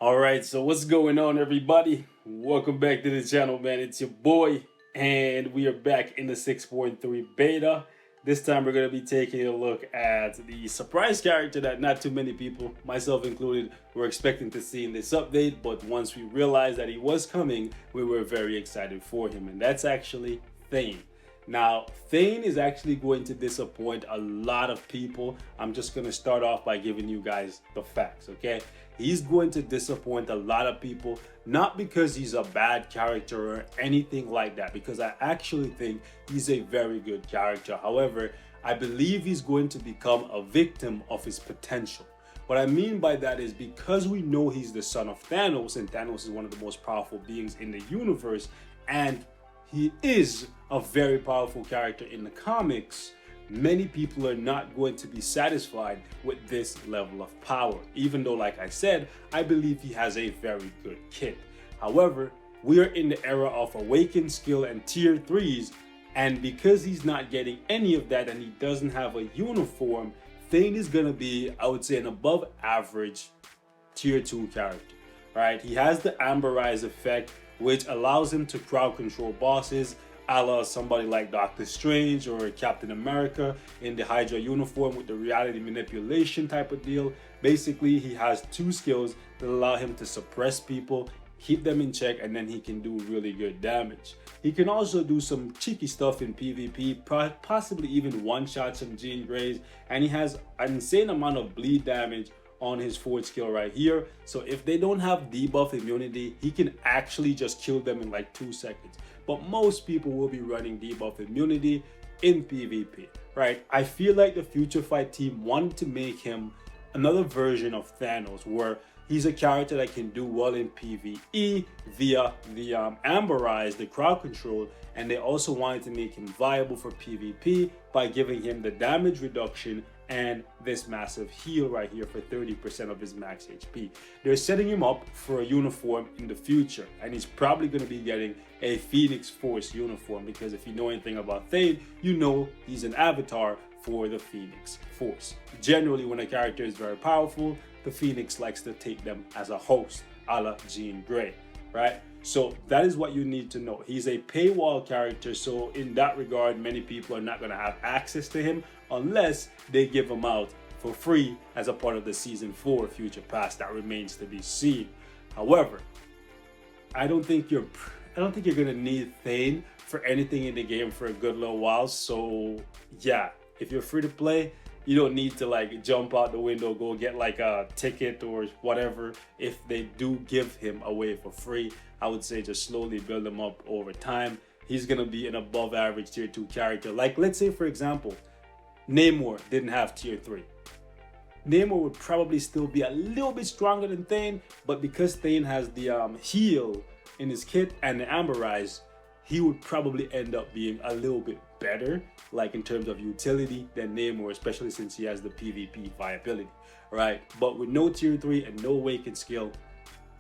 Alright, so what's going on, everybody? Welcome back to the channel, man. It's your boy, and we are back in the 6.3 beta. This time we're going to be taking a look at the surprise character that not too many people, myself included, were expecting to see in this update, but once we realized that he was coming, we were very excited for him, and that's actually Thane. Now, Thane is actually going to disappoint a lot of people. I'm just going to start off by giving you guys the facts, okay? He's going to disappoint a lot of people, not because he's a bad character or anything like that, because I actually think he's a very good character. However, I believe he's going to become a victim of his potential. What I mean by that is because we know he's the son of Thanos, and Thanos is one of the most powerful beings in the universe, and he is a very powerful character in the comics. Many people are not going to be satisfied with this level of power, even though, like I said, I believe he has a very good kit. However, we are in the era of awakened skill and tier 3s, and because he's not getting any of that and he doesn't have a uniform, Thane is going to be, I would say, an above average tier 2 character, right? He has the Amberize effect, which allows him to crowd control bosses, a la somebody like Doctor Strange or Captain America in the Hydra uniform with the reality manipulation type of deal. Basically, he has two skills that allow him to suppress people, keep them in check, and then he can do really good damage. He can also do some cheeky stuff in PvP, possibly even one-shot some Jean Greys, and he has an insane amount of bleed damage on his forward skill right here. So if they don't have debuff immunity, he can actually just kill them in like 2 seconds. But most people will be running debuff immunity in PvP, right? I feel like the Future Fight team wanted to make him another version of Thanos, where he's a character that can do well in PvE via the Amberize, the crowd control, and they also wanted to make him viable for PvP by giving him the damage reduction and this massive heal right here for 30% of his max HP. They're setting him up for a uniform in the future, and he's probably going to be getting a Phoenix Force uniform, because if you know anything about Thane, you know he's an avatar for the Phoenix Force. Generally, when a character is very powerful, the Phoenix likes to take them as a host, a la Jean Grey, right? So that is what you need to know. He's a paywall character, so in that regard, many people are not going to have access to him unless they give him out for free as a part of the Season 4 Future Pass. That remains to be seen. However, I don't think you're gonna need Thane for anything in the game for a good little while. So yeah, if you're free to play, you don't need to like jump out the window, go get like a ticket or whatever. If they do give him away for free, I would say just slowly build him up over time. He's gonna be an above average tier 2 character. Like, let's say for example, Namor didn't have tier 3. Namor would probably still be a little bit stronger than Thane, but because Thane has the heal in his kit and the Amberize, he would probably end up being a little bit better, like in terms of utility, than Namor, especially since he has the PvP viability, right? But with no tier 3 and no awakened skill,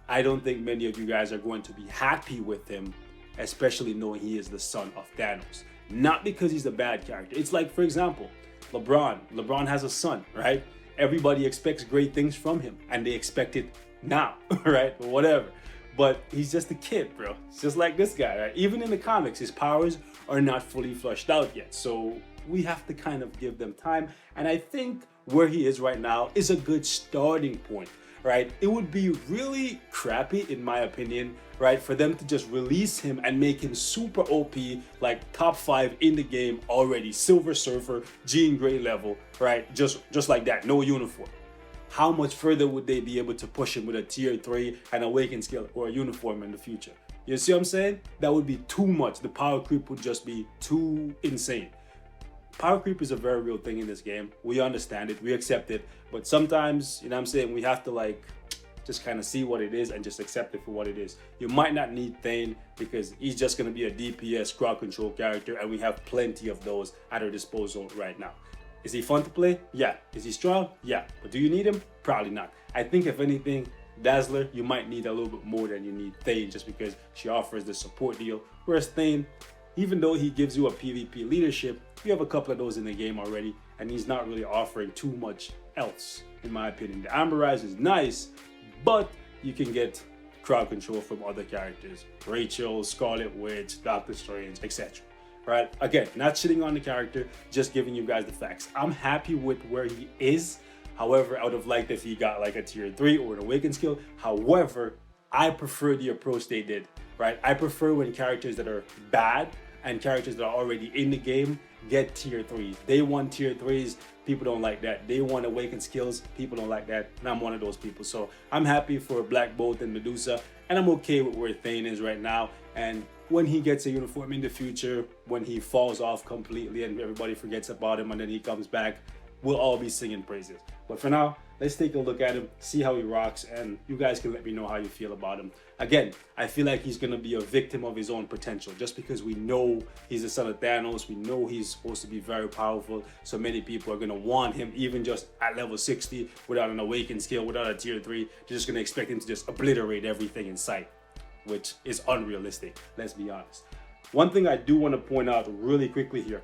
I don't think many of you guys are going to be happy with him, especially knowing he is the son of Thanos. Not because he's a bad character. It's like, for example, LeBron has a son, right? Everybody expects great things from him, and they expect it now, right? Or whatever. But he's just a kid, bro. It's just like this guy, right? Even in the comics, his powers are not fully fleshed out yet. So we have to kind of give them time. And I think where he is right now is a good starting point, right? It would be really crappy, in my opinion, right, for them to just release him and make him super OP, like top 5 in the game already, Silver Surfer, Jean Grey level, right? Just like that, no uniform. How much further would they be able to push him with a tier 3 and awakened skill or a uniform in the future? You see what I'm saying? That would be too much. The power creep would just be too insane. Power creep is a very real thing in this game. We understand it, we accept it, but sometimes, you know what I'm saying, we have to like just kind of see what it is and just accept it for what it is. You might not need Thane because he's just going to be a DPS crowd control character, and we have plenty of those at our disposal right now. Is he fun to play? Yeah. Is he strong? Yeah. But do you need him? Probably not. I think if anything, Dazzler, you might need a little bit more than you need Thane, just because she offers the support deal. Whereas Thane, even though he gives you a PvP leadership, you have a couple of those in the game already, and he's not really offering too much else, in my opinion. The Amberize is nice, but you can get crowd control from other characters. Rachel, Scarlet Witch, Doctor Strange, etc. Right? Again, not shitting on the character, just giving you guys the facts. I'm happy with where he is. However, I would have liked if he got like a tier 3 or an awakened skill. However, I prefer the approach they did, right? I prefer when characters that are bad and characters that are already in the game get tier 3s. They want tier 3s, people don't like that. They want awakened skills, people don't like that. And I'm one of those people. So I'm happy for Black Bolt and Medusa, and I'm okay with where Thane is right now. And when he gets a uniform in the future, when he falls off completely and everybody forgets about him and then he comes back, we'll all be singing praises. But for now, let's take a look at him, see how he rocks, and you guys can let me know how you feel about him. Again, I feel like he's going to be a victim of his own potential, just because we know he's the son of Thanos. We know he's supposed to be very powerful, so many people are going to want him even just at level 60 without an awakened skill, without a tier 3. They're just going to expect him to just obliterate everything in sight, which is unrealistic, let's be honest. One thing I do want to point out really quickly here,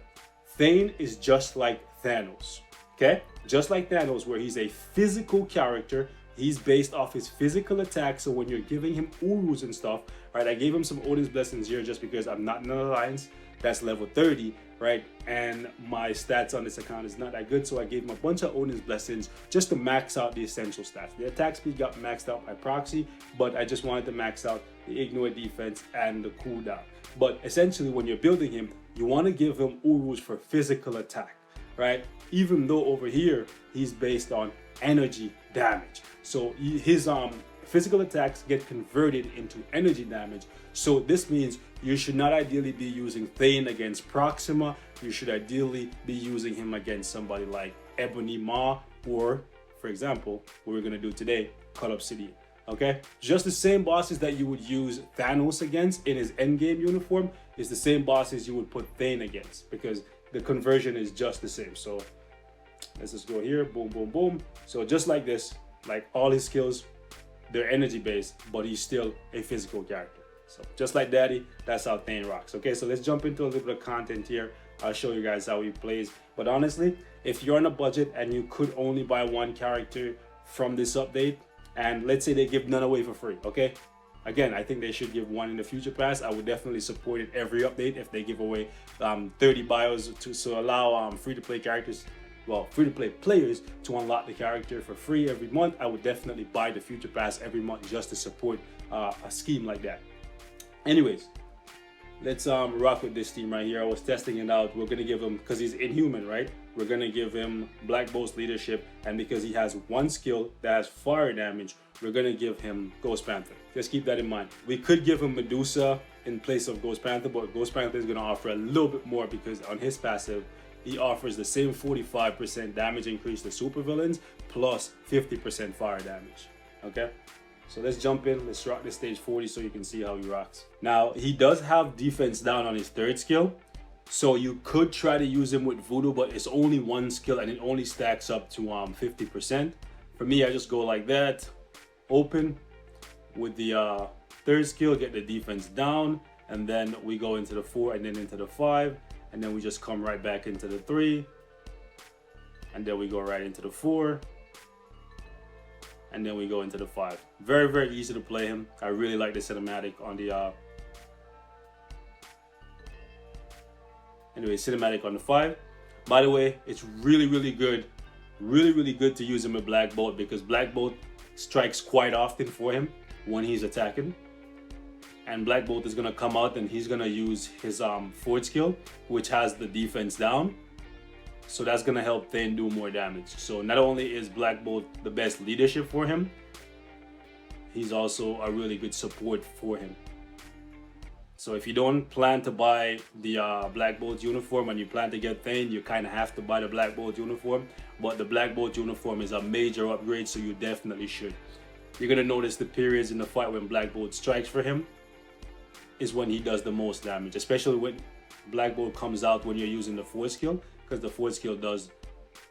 Thane is just like Thanos. Okay, just like Thanos, where he's a physical character, he's based off his physical attack. So when you're giving him Urus and stuff, right? I gave him some Odin's Blessings here just because I'm not in an alliance. That's level 30, right? And my stats on this account is not that good, so I gave him a bunch of Odin's Blessings just to max out the essential stats. The attack speed got maxed out by proxy, but I just wanted to max out the ignore defense and the cooldown. But essentially, when you're building him, you want to give him Urus for physical attack, right? Even though over here he's based on energy damage, so his physical attacks get converted into energy damage. So this means you should not ideally be using Thane against Proxima. You should ideally be using him against somebody like Ebony Maw, or for example, what we're gonna do today, Call Obsidian. Okay, just the same bosses that you would use Thanos against in his endgame uniform is the same bosses you would put Thane against, because the conversion is just the same. So let's just go here, boom, boom, boom. So just like this, like all his skills, they're energy based, but he's still a physical character. So just like Daddy, that's how Thane rocks. Okay, so let's jump into a little bit of content here. I'll show you guys how he plays. But honestly, if you're on a budget and you could only buy one character from this update, and let's say they give none away for free, okay? Again, I think they should give one in the future pass. I would definitely support it every update if they give away 30 bios to allow free-to-play characters, well, free-to-play players to unlock the character for free every month. I would definitely buy the future pass every month just to support a scheme like that. Anyways, let's rock with this team right here. I was testing it out. We're gonna give him, because he's inhuman, right? We're gonna give him Black Bolt's leadership, and because he has one skill that has fire damage, we're gonna give him Ghost Panther. Just keep that in mind. We could give him Medusa in place of Ghost Panther, but Ghost Panther is gonna offer a little bit more because on his passive, he offers the same 45% damage increase to supervillains plus 50% fire damage. Okay? So let's jump in, let's rock this stage 40 so you can see how he rocks. Now, he does have defense down on his third skill, so you could try to use him with Voodoo, but it's only one skill and it only stacks up to 50%. For me, I just go like that, open with the third skill, get the defense down, and then we go into the 4 and then into the 5, and then we just come right back into the 3, and then we go right into the 4, and then we go into the 5. Very, very easy to play him. I really like the cinematic on the cinematic on the 5. By the way, it's really, really good to use him with Black Bolt, because Black Bolt strikes quite often for him when he's attacking, and Black Bolt is gonna come out and he's gonna use his forward skill, which has the defense down. So that's gonna help Thane do more damage. So not only is Black Bolt the best leadership for him, he's also a really good support for him. So if you don't plan to buy the Black Bolt uniform and you plan to get Thane, you kind of have to buy the Black Bolt uniform. But the Black Bolt uniform is a major upgrade, so you definitely should. You're gonna notice the periods in the fight when Black Bolt strikes for him is when he does the most damage, especially when Black Bolt comes out when you're using the 4 skill, because the 4 skill does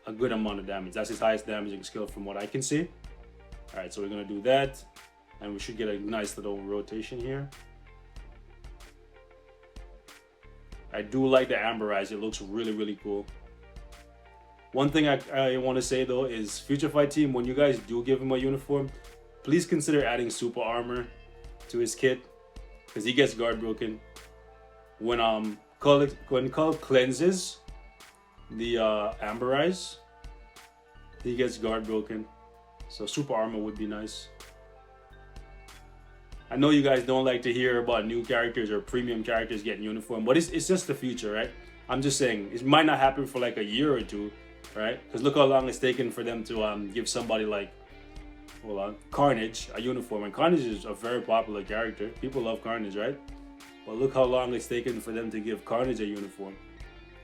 a good amount of damage. That's his highest damaging skill from what I can see. All right, so we're gonna do that, and we should get a nice little rotation here. I do like the Amberize. It looks really, really cool. One thing I want to say though is Future Fight team, when you guys do give him a uniform, please consider adding super armor to his kit, because he gets guard broken when Cull cleanses the Amberize. He gets guard broken, so super armor would be nice. I know you guys don't like to hear about new characters or premium characters getting uniform, but it's just the future, right? I'm just saying it might not happen for like a year or two, right? Because look how long it's taken for them to give somebody like, hold on, Carnage a uniform, and Carnage is a very popular character. People love Carnage, right? But look how long it's taken for them to give Carnage a uniform.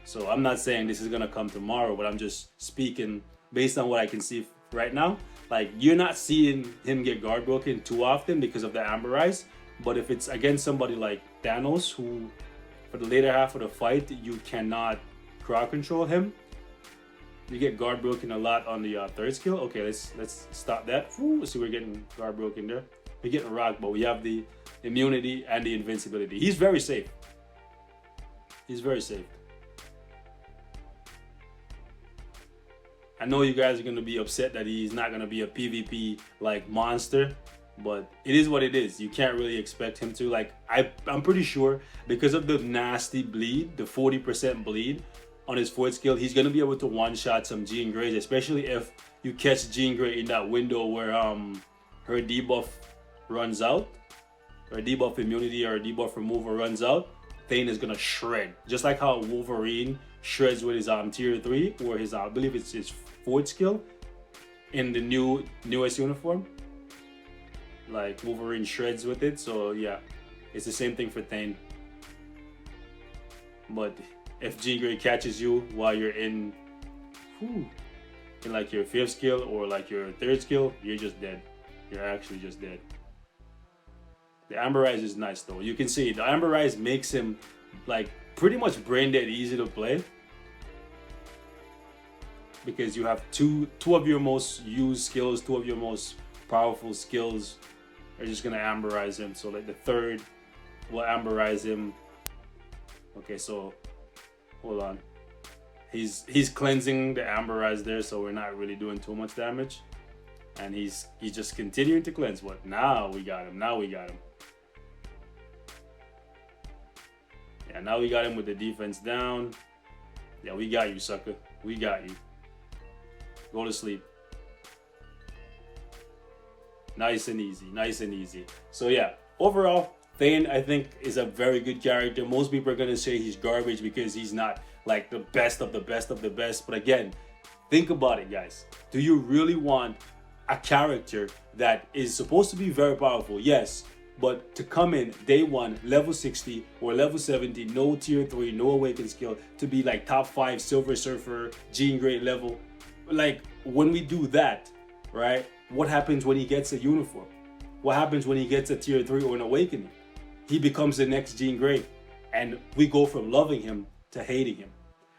So I'm not saying this is gonna come tomorrow, but I'm just speaking based on what I can see right now. Like, you're not seeing him get guard broken too often because of the Amberize. But if it's against somebody like Thanos, who for the later half of the fight you cannot crowd control him, you get guard broken a lot on the third skill. Okay, let's stop that. Ooh, so we're getting guard broken there. We're getting rocked, but we have the immunity and the invincibility. He's very safe. He's very safe. I know you guys are going to be upset that he's not going to be a PvP like monster, but it is what it is. You can't really expect him to. Like, I'm pretty sure because of the nasty bleed, the 40% bleed on his fourth skill, he's going to be able to one-shot some Jean Greys, especially if you catch Jean Grey in that window where her debuff runs out, or debuff immunity or debuff removal runs out. Thane is going to shred, just like how Wolverine shreds with his tier 3, or his I believe it's his fourth skill in the newest uniform. Like, Wolverine shreds with it. So yeah, it's the same thing for Thane. But if Jean Grey catches you while you're in like your fifth skill or like your third skill, you're just dead. You're actually just dead. The Amberize is nice though. You can see the Amberize makes him like pretty much brain dead easy to play, because you have two of your most used skills, two of your most powerful skills are just gonna Amberize him. So like the third will Amberize him. Okay, so hold on. He's cleansing the Amberize there, so we're not really doing too much damage. And he's just continuing to cleanse. But now we got him. Now we got him. Yeah, now we got him with the defense down. Yeah, we got you, sucker. We got you. Go to sleep. Nice and easy. Nice and easy. So yeah, overall, Thane, I think, is a very good character. Most people are going to say he's garbage because he's not like the best of the best of the best. But again, think about it, guys. Do you really want a character that is supposed to be very powerful? Yes. But to come in day one, level 60 or level 70, no tier 3, no awakened skill, to be like top 5 Silver Surfer, Jean Grey level. Like, when we do that, right? What happens when he gets a uniform? What happens when he gets a tier 3 or an awakening? He becomes the next Jean Grey, and we go from loving him to hating him,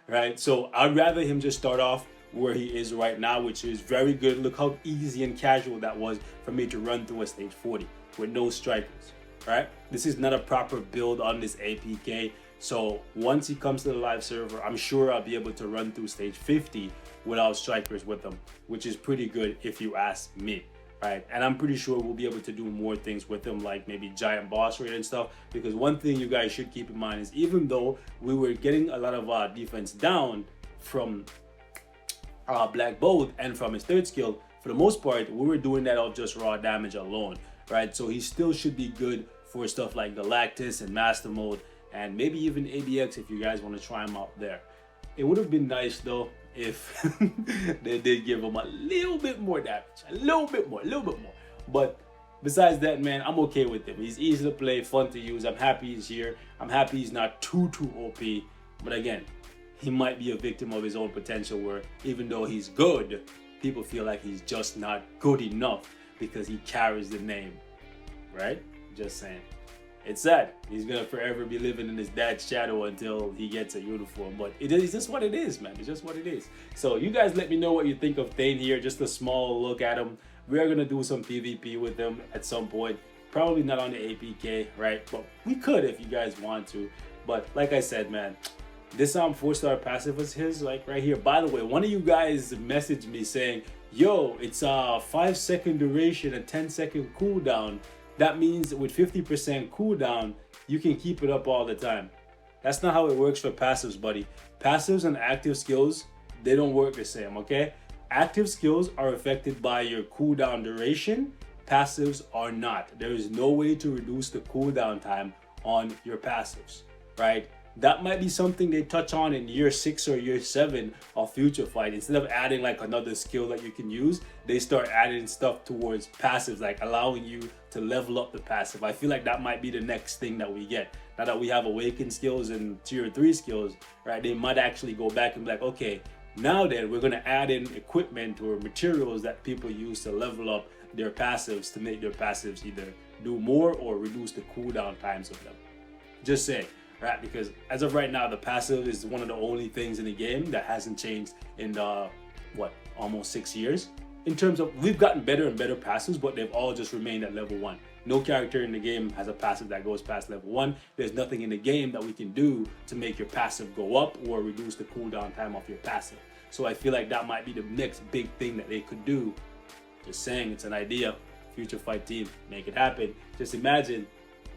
right? So I'd rather him just start off where he is right now, which is very good. Look how easy and casual that was for me to run through a stage 40 with no strikers, right? This is not a proper build on this APK. So once he comes to the live server, I'm sure I'll be able to run through stage 50 without strikers with him, which is pretty good if you ask me. Right? And I'm pretty sure we'll be able to do more things with him, like maybe giant boss rate and stuff. Because one thing you guys should keep in mind is, even though we were getting a lot of defense down from Black Bolt and from his third skill, for the most part, we were doing that off just raw damage alone, right? So he still should be good for stuff like Galactus and Master Mode, and maybe even ABX if you guys want to try him out there. It would have been nice though if they did give him a little bit more damage, a little bit more. But besides that, man, I'm okay with him. He's easy to play, fun to use. I'm happy he's here. I'm happy he's not too OP. But again, he might be a victim of his own potential, where even though he's good, people feel like he's just not good enough because he carries the name, right? Just saying. It's sad. He's gonna forever be living in his dad's shadow until he gets a uniform. But it's just what it is, man. It's just what it is. So you guys let me know what you think of Thane here. Just a small look at him. We are gonna do some PvP with him at some point. Probably not on the APK, right? But we could if you guys want to. But like I said, man, this 4-star passive was his, like right here. By the way, one of you guys messaged me saying, yo, it's a 5-second duration, a 10-second cooldown. That means with 50% cooldown, you can keep it up all the time. That's not how it works for passives, buddy. Passives and active skills, they don't work the same, okay? Active skills are affected by your cooldown duration. Passives are not. There is no way to reduce the cooldown time on your passives, right? That might be something they touch on in year 6 or year 7 of Future Fight. Instead of adding like another skill that you can use, they start adding stuff towards passives, like allowing you to level up the passive. I feel like that might be the next thing that we get. Now that we have awakened skills and tier 3 skills, right? They might actually go back and be like, okay, now then we're gonna add in equipment or materials that people use to level up their passives to make their passives either do more or reduce the cooldown times of them. Just saying. Right, because as of right now, the passive is one of the only things in the game that hasn't changed in almost 6 years. In terms of, we've gotten better and better passives, but they've all just remained at level 1. No character in the game has a passive that goes past level 1. There's nothing in the game that we can do to make your passive go up or reduce the cooldown time of your passive. So I feel like that might be the next big thing that they could do. Just saying, it's an idea. Future Fight team, make it happen. Just imagine.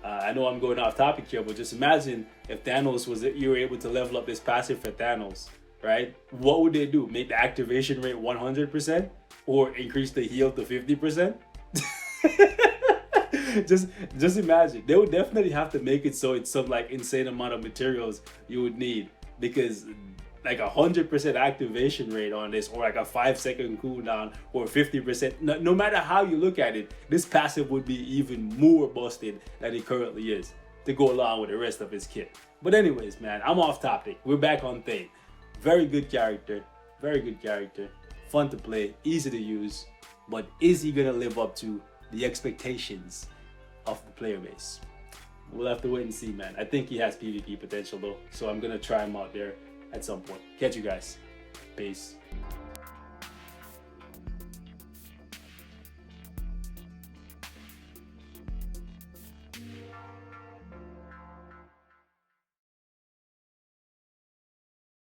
I know I'm going off topic here, but just imagine if Thanos you were able to level up this passive for Thanos, right? What would they do? Make the activation rate 100% or increase the heal to 50%? just imagine. They would definitely have to make it so it's some like insane amount of materials you would need, because like 100% activation rate on this, or like a 5-second cooldown, or 50%, no matter how you look at it, this passive would be even more busted than it currently is to go along with the rest of his kit. But anyways, man, I'm off topic. We're back on Thane. Very good character, fun to play, easy to use, but is he gonna live up to the expectations of the player base? We'll have to wait and see, man. I think he has PvP potential though, so I'm gonna try him out there at some point. Catch you guys. Peace.